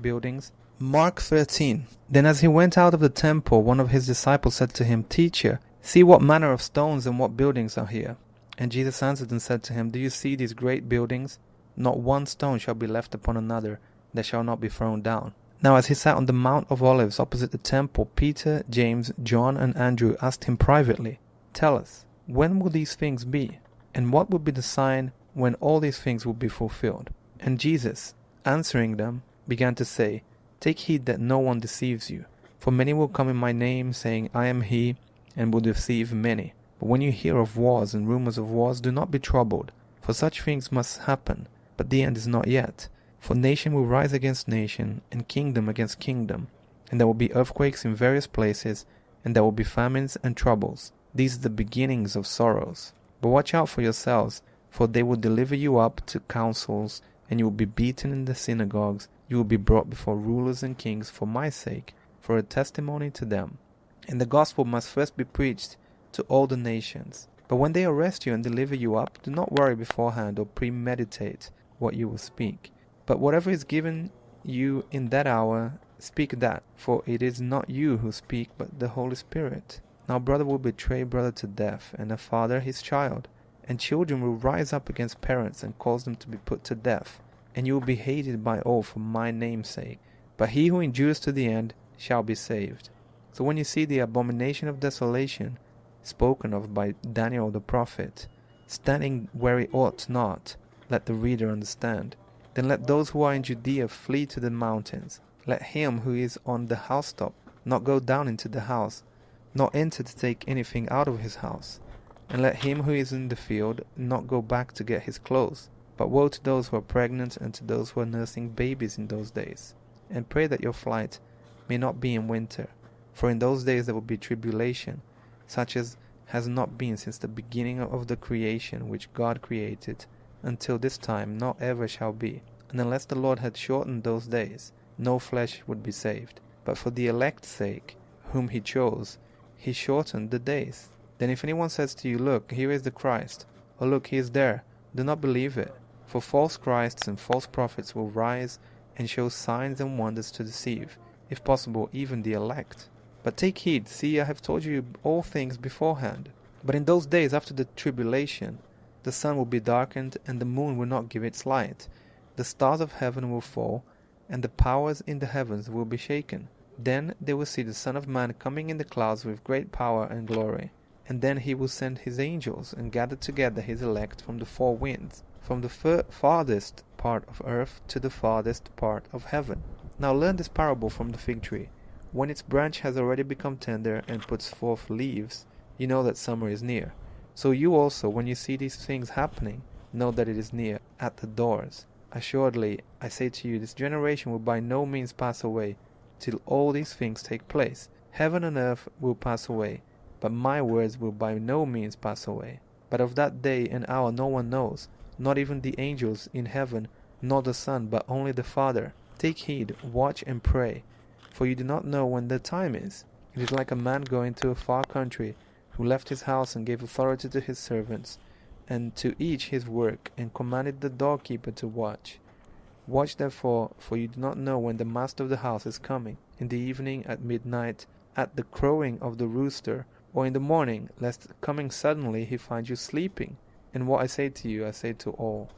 great buildings? Mark 13. Then as he went out of the temple, one of his disciples said to him, Teacher, see what manner of stones and what buildings are here. And Jesus answered and said to him, Do you see these great buildings? Not one stone shall be left upon another that shall not be thrown down. Now as he sat on the Mount of Olives opposite the temple, Peter, James, John, and Andrew asked him privately, Tell us, when will these things be? And what will be the sign when all these things will be fulfilled? And Jesus, answering them, began to say, Take heed that no one deceives you. For many will come in my name, saying, I am he, and will deceive many. But when you hear of wars and rumors of wars, do not be troubled, for such things must happen, but the end is not yet. For nation will rise against nation, and kingdom against kingdom, and there will be earthquakes in various places, and there will be famines and troubles. These are the beginnings of sorrows. But watch out for yourselves, for they will deliver you up to councils, and you will be beaten in the synagogues. You will be brought before rulers and kings for my sake, for a testimony to them. And the gospel must first be preached to all the nations. But when they arrest you and deliver you up, do not worry beforehand or premeditate what you will speak. But whatever is given you in that hour, speak that, for it is not you who speak, but the Holy Spirit. Now brother will betray brother to death, and a father his child. And children will rise up against parents and cause them to be put to death. And you will be hated by all for my name's sake. But he who endures to the end shall be saved. So when you see the abomination of desolation, spoken of by Daniel the prophet, standing where it ought not, let the reader understand. Then let those who are in Judea flee to the mountains. Let him who is on the housetop not go down into the house, nor enter to take anything out of his house. And let him who is in the field not go back to get his clothes. But woe to those who are pregnant and to those who are nursing babies in those days. And pray that your flight may not be in winter. For in those days there will be tribulation, such as has not been since the beginning of the creation which God created, until this time, nor ever shall be. And unless the Lord had shortened those days, no flesh would be saved. But for the elect's sake, whom he chose, he shortened the days. Then if anyone says to you, Look, here is the Christ, or look, he is there, do not believe it. For false Christs and false prophets will rise and show signs and wonders to deceive, if possible, even the elect. But take heed, see, I have told you all things beforehand. But in those days after the tribulation, the sun will be darkened, and the moon will not give its light. The stars of heaven will fall, and the powers in the heavens will be shaken. Then they will see the Son of Man coming in the clouds with great power and glory. And then he will send his angels, and gather together his elect from the four winds, from the farthest part of earth to the farthest part of heaven. Now learn this parable from the fig tree. When its branch has already become tender and puts forth leaves, you know that summer is near. So you also, when you see these things happening, know that it is near, at the doors. Assuredly, I say to you, this generation will by no means pass away, till all these things take place. Heaven and earth will pass away, but my words will by no means pass away. But of that day and hour no one knows, not even the angels in heaven, nor the Son, but only the Father. Take heed, watch and pray, for you do not know when the time is. It is like a man going to a far country, who left his house and gave authority to his servants, and to each his work, and commanded the doorkeeper to watch. Watch therefore, for you do not know when the master of the house is coming, in the evening, at midnight, at the crowing of the rooster, or in the morning, lest coming suddenly he find you sleeping. And what I say to you, I say to all.